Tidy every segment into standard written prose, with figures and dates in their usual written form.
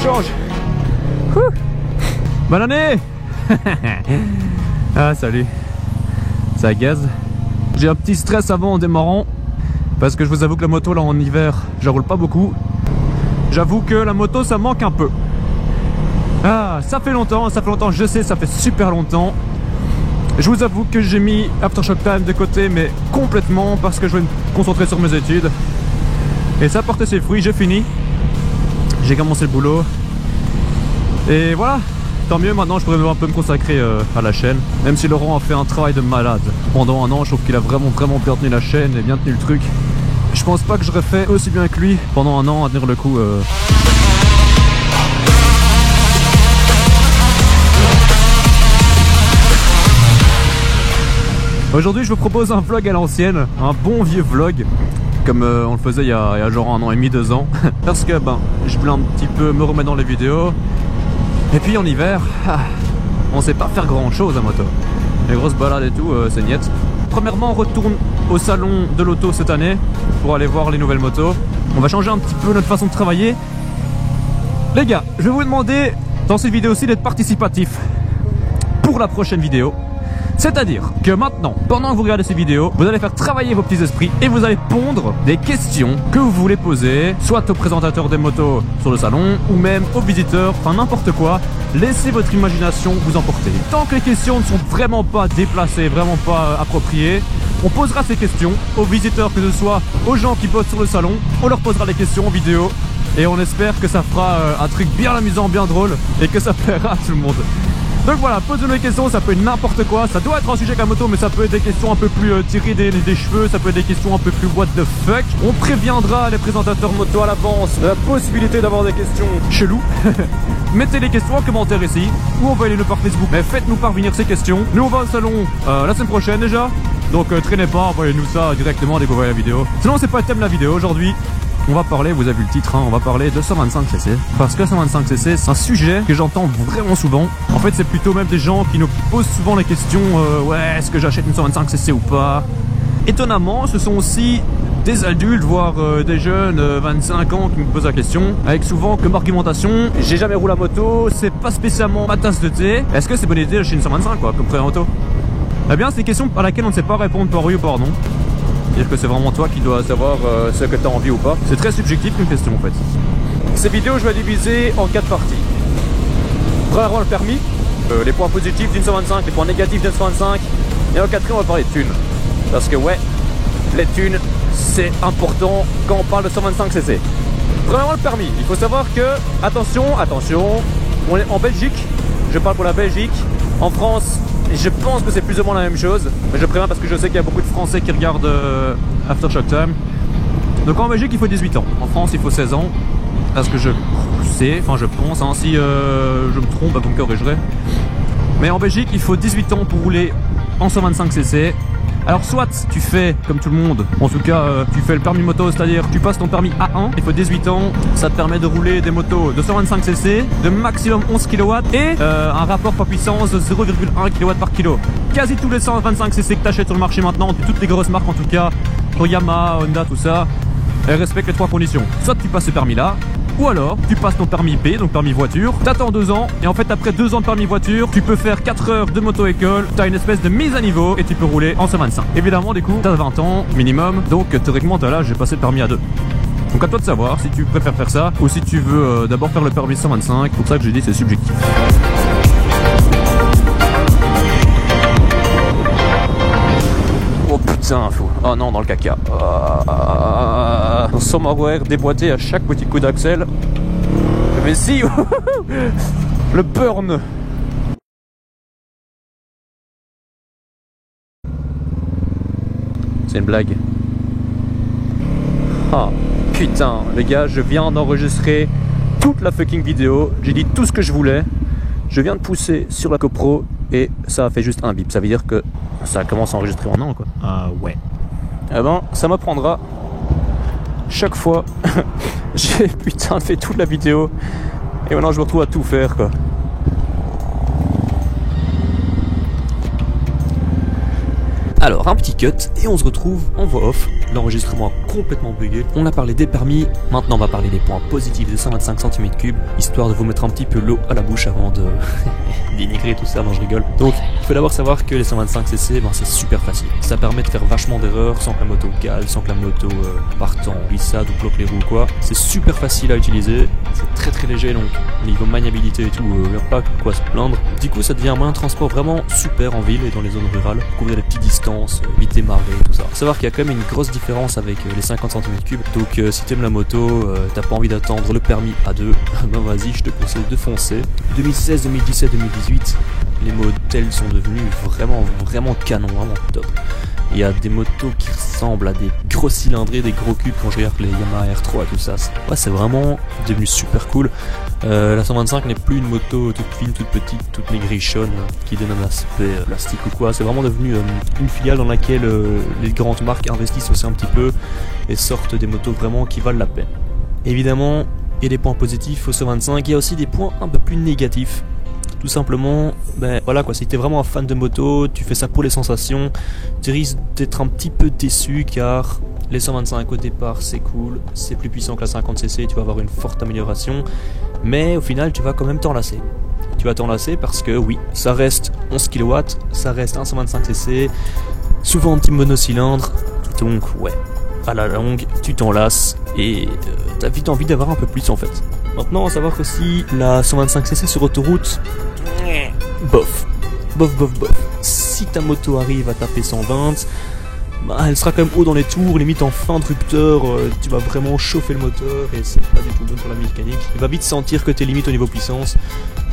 change. Ouh. Bonne année. Ah salut. Ça gaze. J'ai un petit stress avant en démarrant. Parce que je vous avoue que la moto là en hiver, je roule pas beaucoup. J'avoue que la moto ça manque un peu. Ah, ça fait longtemps, je sais, ça fait super longtemps. Je vous avoue que j'ai mis Aftershock Time de côté, mais complètement, parce que je vais me concentrer sur mes études. Et ça a porté ses fruits, j'ai fini. J'ai commencé le boulot. Et voilà, tant mieux, maintenant je pourrais un peu me consacrer à la chaîne. Même si Laurent a fait un travail de malade. Pendant un an, je trouve qu'il a vraiment bien tenu la chaîne et bien tenu le truc. Je pense pas que j'aurais fait aussi bien que lui pendant un an à tenir le coup. Aujourd'hui je vous propose un vlog à l'ancienne, un bon vieux vlog comme on le faisait il y a genre 1 an et demi, 2 ans. Parce que je voulais un petit peu me remettre dans les vidéos. Et puis en hiver, on sait pas faire grand chose à moto. Les grosses balades et tout, c'est niet. Premièrement on retourne au salon de l'auto cette année pour aller voir les nouvelles motos. On va changer un petit peu notre façon de travailler. Les gars, je vais vous demander dans cette vidéo aussi d'être participatif pour la prochaine vidéo. C'est-à-dire que maintenant, pendant que vous regardez ces vidéos, vous allez faire travailler vos petits esprits et vous allez pondre des questions que vous voulez poser, soit aux présentateurs des motos sur le salon, ou même aux visiteurs, enfin n'importe quoi. Laissez votre imagination vous emporter. Tant que les questions ne sont vraiment pas déplacées, vraiment pas appropriées, on posera ces questions aux visiteurs, que ce soit aux gens qui bossent sur le salon, on leur posera les questions en vidéo. Et on espère que ça fera un truc bien amusant, bien drôle, et que ça plaira à tout le monde. Donc voilà, posez-nous des questions, ça peut être n'importe quoi, ça doit être un sujet avec la moto, mais ça peut être des questions un peu plus tirées des cheveux, ça peut être des questions un peu plus what the fuck. On préviendra les présentateurs moto à l'avance de la possibilité d'avoir des questions cheloues. Mettez les questions en commentaire ici, ou envoyez-les-nous par Facebook, mais faites-nous parvenir ces questions. Nous on va au salon la semaine prochaine déjà, donc traînez pas, envoyez-nous ça directement dès que vous voyez la vidéo. Sinon c'est pas le thème de la vidéo aujourd'hui. On va parler, vous avez vu le titre, on va parler de 125cc. Parce que 125cc, c'est un sujet que j'entends vraiment souvent. En fait, c'est plutôt même des gens qui nous posent souvent les questions ouais, est-ce que j'achète une 125cc ou pas? Étonnamment, ce sont aussi des adultes, voire des jeunes 25 ans qui me posent la question, avec souvent comme argumentation, j'ai jamais roulé à moto, c'est pas spécialement ma tasse de thé. Est-ce que c'est bonne idée d'acheter une 125 quoi, comme première moto? Eh bien, c'est une question à laquelle on ne sait pas répondre par oui ou par non. C'est-à-dire que c'est vraiment toi qui dois savoir ce que tu as envie ou pas. C'est très subjectif une question en fait. Cette vidéo je vais la diviser en 4 parties. Premièrement le permis, les points positifs d'une 125, les points négatifs d'une 125. Et en quatrième on va parler de thunes. Parce que ouais, les thunes c'est important quand on parle de 125cc. Premièrement le permis, il faut savoir que, attention, on est en Belgique, je parle pour la Belgique, en France. Je pense que c'est plus ou moins la même chose, mais je préviens parce que je sais qu'il y a beaucoup de Français qui regardent Aftershock Time. Donc en Belgique il faut 18 ans, en France il faut 16 ans, parce que je sais, enfin je pense, hein, si je me trompe, vous me corrigerez. Mais en Belgique il faut 18 ans pour rouler en 125cc. Alors soit tu fais comme tout le monde, en tout cas tu fais le permis moto, c'est-à-dire tu passes ton permis A1, il faut 18 ans, ça te permet de rouler des motos de 125cc, de maximum 11 kW et un rapport poids puissance de 0,1 kW par kilo. Quasi tous les 125cc que tu achètes sur le marché maintenant, toutes les grosses marques en tout cas, Yamaha, Honda, tout ça, elles respectent les 3 conditions. Soit tu passes ce permis là, ou alors tu passes ton permis B, donc permis voiture, t'attends 2 ans, et en fait après 2 ans de permis voiture, tu peux faire 4 heures de moto-école, t'as une espèce de mise à niveau, et tu peux rouler en 125. Évidemment du coup, t'as 20 ans minimum, donc théoriquement t'as l'âge de passer le permis A2. Donc à toi de savoir si tu préfères faire ça, ou si tu veux d'abord faire le permis 125, pour ça que j'ai dit c'est subjectif. Oh putain, fou. Oh non, dans le caca. Somewhere déboîté à chaque petit coup d'axel. Mais si. Le burn. C'est une blague. Ah putain, les gars, je viens d'enregistrer toute la fucking vidéo. J'ai dit tout ce que je voulais. Je viens de pousser sur la GoPro et ça a fait juste un bip. Ça veut dire que ça commence à enregistrer maintenant quoi. Ouais. Eh ben, ça m'apprendra chaque fois. J'ai putain fait toute la vidéo et maintenant je me retrouve à tout faire quoi. Alors un petit cut et on se retrouve en voix off l'enregistrement a complètement bugué. On a parlé des permis, maintenant on va parler des points positifs des 125 cm3, histoire de vous mettre un petit peu l'eau à la bouche avant de dénigrer tout ça, non je rigole. Donc il faut d'abord savoir que les 125cc, c'est super facile. Ça permet de faire vachement d'erreurs sans que la moto cale, sans que la moto parte en glissade ou bloque les roues ou quoi. C'est super facile à utiliser, c'est très léger, donc niveau maniabilité et tout, il n'y a pas quoi se plaindre. Du coup ça devient un moyen de transport vraiment super en ville et dans les zones rurales, couvrir des petites distances, éviter marées, tout ça. Faut savoir qu'il y a quand même une grosse différence avec les 50 cm3, donc si t'aimes la moto, t'as pas envie d'attendre le permis A2, ben vas-y, je te conseille de foncer. 2016, 2017, 2018, les modèles sont devenus vraiment canon, vraiment top. Il y a des motos qui ressemblent à des gros cylindrés, des gros cubes quand je regarde les Yamaha R3 et tout ça. Ouais, c'est vraiment devenu super cool. La 125 n'est plus une moto toute fine, toute petite, toute maigrichonne qui donne un aspect plastique ou quoi. C'est vraiment devenu une filiale dans laquelle les grandes marques investissent aussi un petit peu et sortent des motos vraiment qui valent la peine. Évidemment, il y a des points positifs au 125, il y a aussi des points un peu plus négatifs. Tout simplement, voilà quoi, si t'es vraiment un fan de moto, tu fais ça pour les sensations, tu risques d'être un petit peu déçu car les 125 au départ c'est cool, c'est plus puissant que la 50cc, tu vas avoir une forte amélioration, mais au final tu vas quand même t'en lasser. Tu vas t'en lasser parce que oui, ça reste 11 kW, ça reste un 125cc, souvent un petit monocylindre, donc ouais, à la longue tu t'en lasses et t'as vite envie d'avoir un peu plus en fait. Maintenant, à savoir qu'aussi la 125cc sur autoroute, bof. Si ta moto arrive à taper 120, elle sera quand même haut dans les tours, limite en fin de rupteur, tu vas vraiment chauffer le moteur et c'est pas du tout bon pour la mécanique. Tu vas vite sentir que t'es limite au niveau puissance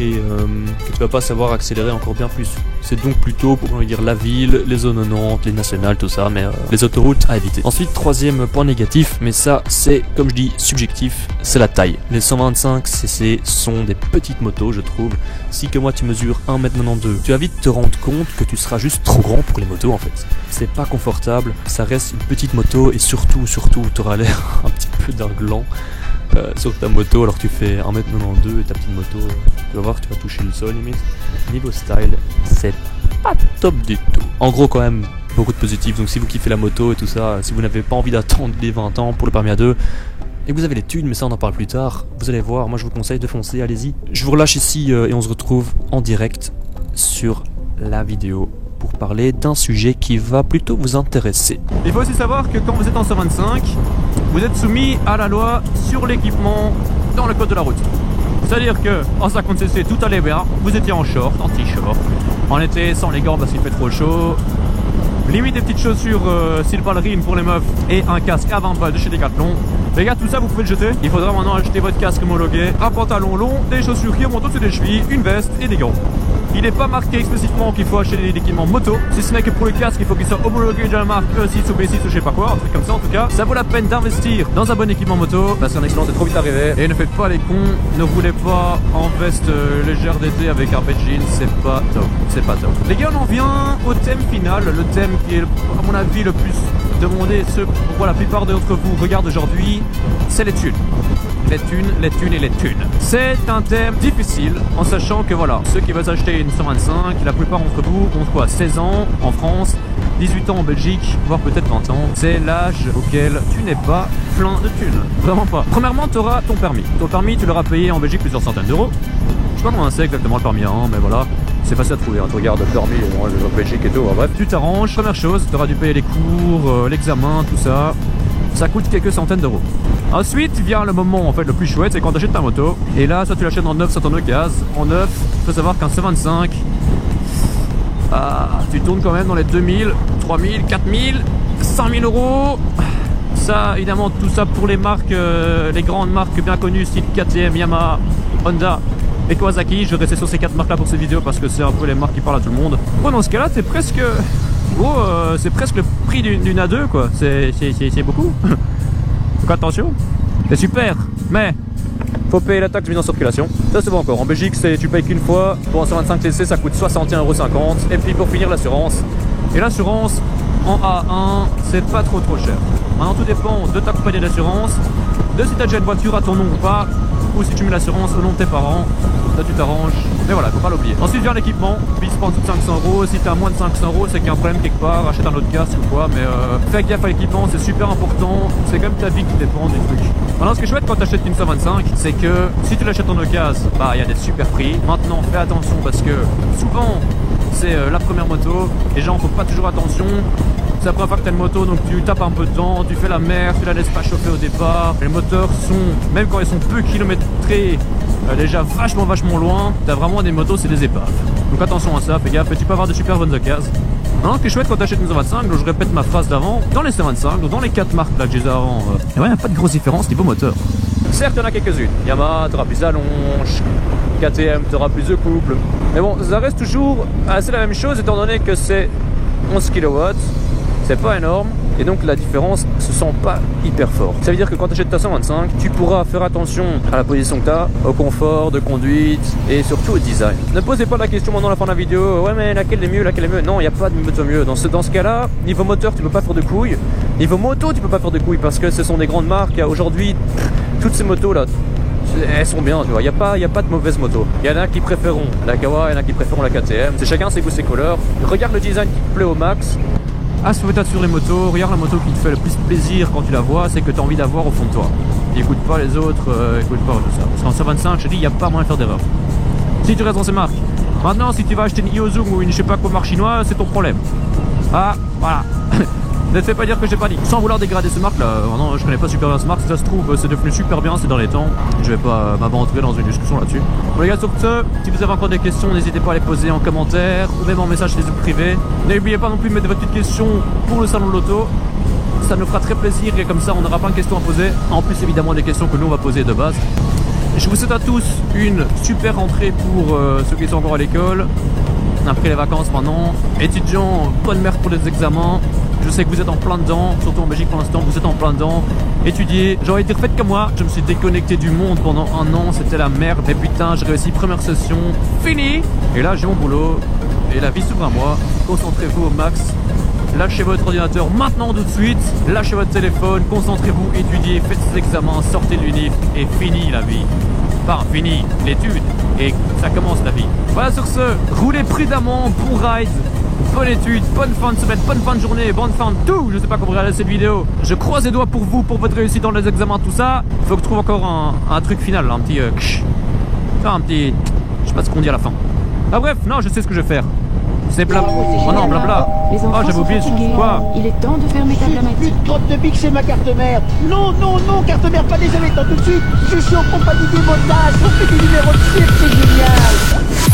et que tu vas pas savoir accélérer encore bien plus. C'est donc plutôt pour dire la ville, les zones 90, les nationales, tout ça, mais les autoroutes à éviter. Ensuite, troisième point négatif, mais ça c'est comme je dis subjectif, c'est la taille. Les 125cc sont des petites motos je trouve. Si que moi tu mesures 1m92, tu vas vite te rendre compte que tu seras juste trop grand pour les motos en fait. C'est pas confortable, ça reste une petite moto et surtout tu auras l'air un petit peu d'un gland sur ta moto alors que tu fais 1m92 et ta petite moto, tu vas voir, tu vas toucher le sol limite. Niveau style, c'est pas top du tout. En gros quand même, beaucoup de positifs, donc si vous kiffez la moto et tout ça, si vous n'avez pas envie d'attendre les 20 ans pour le permis A2, et que vous avez les thunes, mais ça on en parle plus tard, vous allez voir, moi je vous conseille de foncer, allez-y. Je vous relâche ici et on se retrouve en direct sur la vidéo pour parler d'un sujet qui va plutôt vous intéresser. Il faut aussi savoir que quand vous êtes en 125, vous êtes soumis à la loi sur l'équipement dans le code de la route. C'est-à-dire que en 50cc tout allait bien, vous étiez en short, en t-shirt, en été sans les gants parce qu'il fait trop chaud, limite des petites chaussures style ballerine pour les meufs et un casque à 20 balles de chez Decathlon. Les gars, tout ça vous pouvez le jeter. Il faudra maintenant acheter votre casque homologué, un pantalon long, des chaussures qui remontent au-dessus des chevilles, une veste et des gants. Il n'est pas marqué explicitement qu'il faut acheter des équipements moto, si ce n'est que pour le casque il faut qu'il soit homologué de la marque E6 ou B6 ou je sais pas quoi, un truc comme ça en tout cas. Ça vaut la peine d'investir dans un bon équipement moto parce qu'un accident c'est trop vite arrivé. Et ne faites pas les cons, ne roulez pas en veste légère d'été avec un bête jean, c'est pas top, c'est pas top. Les gars, on en vient au thème final, le thème qui est à mon avis le plus demandé, ce pourquoi la plupart d'entre vous regardent aujourd'hui, c'est les thunes. Les thunes, les thunes et les thunes. C'est un thème difficile en sachant que voilà, ceux qui veulent acheter une 125, la plupart d'entre vous ont quoi, 16 ans en France, 18 ans en Belgique, voire peut-être 20 ans. C'est l'âge auquel tu n'es pas plein de thunes. Vraiment pas. Premièrement, tu auras ton permis. Ton permis, tu l'auras payé en Belgique plusieurs centaines d'euros. Je sais pas comment c'est exactement le permis A1, mais voilà. C'est facile à trouver, hein. Tu regardes le permis en Belgique et tout, bref. Tu t'arranges, première chose, tu auras dû payer les cours, l'examen, tout ça. Ça coûte quelques centaines d'euros. Ensuite vient le moment en fait le plus chouette, c'est quand tu achètes ta moto. Et là, soit tu l'achètes en neuf, soit en occasion. En neuf, il faut savoir qu'un C25, tu tournes quand même dans les 2000, 3000, 4000, 5000 euros. Ça, évidemment, tout ça pour les marques, les grandes marques bien connues, style KTM, Yamaha, Honda et Kawasaki. Je vais rester sur ces 4 marques là pour cette vidéo parce que c'est un peu les marques qui parlent à tout le monde. Bon, dans ce cas là, c'est presque... Gros, c'est presque le prix d'une A2 quoi, c'est beaucoup. Donc attention, c'est super, mais faut payer la taxe de mise en circulation. Ça c'est bon encore, en Belgique tu payes qu'une fois, pour un 125cc ça coûte 61,50 €. Et puis pour finir l'assurance, et l'assurance en A1 c'est pas trop cher. Maintenant tout dépend de ta compagnie d'assurance, de si tu as déjà une voiture à ton nom ou pas. coup, si tu mets l'assurance au nom de tes parents, là tu t'arranges. Mais voilà, faut pas l'oublier. Ensuite vient l'équipement, puis il se prend tout de 500 €. Si t'es à moins de 500 €, c'est qu'il y a un problème quelque part, achète un autre casque ou quoi. Mais fais gaffe à l'équipement, c'est super important. C'est quand même ta vie qui dépend du truc. Maintenant, ce qui est chouette quand t'achètes une 125, c'est que si tu l'achètes en occasion, bah il y a des super prix. Maintenant, fais attention parce que souvent c'est la première moto. Les gens font pas toujours attention. C'est la première fois que tu as une moto, donc tu tapes un peu dedans, tu fais la merde, tu la laisses pas chauffer au départ. Les moteurs sont, même quand ils sont peu kilométrés, déjà vachement loin. Tu as vraiment des motos, c'est des épaves. Donc attention à ça, fais gaffe, et tu peux avoir de super bonnes occasions. Maintenant, ce qui est chouette quand tu achètes une 125, donc je répète ma phrase d'avant, dans les 125, donc dans les 4 marques là que j'ai avant, il n'y a pas de grosse différence niveau moteur. Certes, il y en a quelques-unes. Yamaha, tu auras plus d'allonge, KTM, tu auras plus de couple. Mais bon, ça reste toujours assez la même chose, étant donné que c'est 11 kW. C'est pas énorme et donc la différence se sent pas hyper fort. Ça veut dire que quand tu achètes ta 125, tu pourras faire attention à la position que tu as, au confort de conduite et surtout au design. Ne posez pas la question maintenant à la fin de la vidéo, ouais mais laquelle est mieux, laquelle est mieux. Non, il n'y a pas de moto mieux. Dans ce cas-là, niveau moteur, tu peux pas faire de couilles. Niveau moto, tu peux pas faire de couilles parce que ce sont des grandes marques. Aujourd'hui, toutes ces motos là, elles sont bien, tu vois, il n'y a pas de mauvaise moto. Il y en a qui préféreront la Kawa, il y en a qui préféreront la KTM. C'est chacun ses goûts, ses couleurs. Regarde le design qui te plaît au max. Assois-toi sur les motos, regarde la moto qui te fait le plus plaisir quand tu la vois, c'est que tu as envie d'avoir au fond de toi. Et écoute pas les autres, écoute pas tout ça. Parce qu'en 125, je te dis, il n'y a pas moyen de faire d'erreur. Si tu restes dans ces marques. Maintenant, si tu vas acheter une Iozum ou une je sais pas quoi marque chinoise, c'est ton problème. Ah, voilà. Ne te fais pas dire que j'ai pas dit. Sans vouloir dégrader ces marques là, non, je connais pas super bien ces marques, si ça se trouve c'est devenu super bien ces derniers temps. Je vais pas m'aventurer dans une discussion là-dessus. Bon les gars, sur ce, si vous avez encore des questions, n'hésitez pas à les poser en commentaire ou même en message Facebook privé. N'oubliez pas non plus de mettre votre petite question pour le salon de l'auto. Ça nous fera très plaisir et comme ça on n'aura pas de questions à poser. En plus évidemment des questions que nous on va poser de base. Je vous souhaite à tous une super rentrée pour ceux qui sont encore à l'école. Après les vacances maintenant. Étudiants, bonne merde pour les examens. Je sais que vous êtes en plein dedans, surtout en Belgique pour l'instant, vous êtes en plein dedans. Étudiez, j'aurais été refait comme moi, je me suis déconnecté du monde pendant un an, c'était la merde. Mais putain, j'ai réussi, première session, fini. Et là, j'ai mon boulot, et la vie s'ouvre à moi. Concentrez-vous au max. Lâchez votre ordinateur maintenant tout de suite. Lâchez votre téléphone, concentrez-vous, étudiez, faites ces examens, sortez de l'unif et fini la vie. Enfin, fini l'étude et ça commence la vie. Voilà, sur ce, roulez prudemment, bon ride. Bonne étude, bonne fin de semaine, bonne fin de journée, bonne fin de tout. Je sais pas comment regarder cette vidéo. Je croise les doigts pour vous, pour votre réussite dans les examens, tout ça. Faut que je trouve encore un truc final, un petit un petit, je sais pas ce qu'on dit à la fin. Ah bref, non, je sais ce que je vais faire. C'est blabla. Oh non, blabla. Oh, j'avais oublié quoi. Il est temps de fermer ta plamatique. Plus de crotte de bique chez ma carte mère. Non, non, non, carte mère, pas désolé, tant tout de suite. Je suis en compagnie des motards. On fait des numéros de cirque, c'est génial.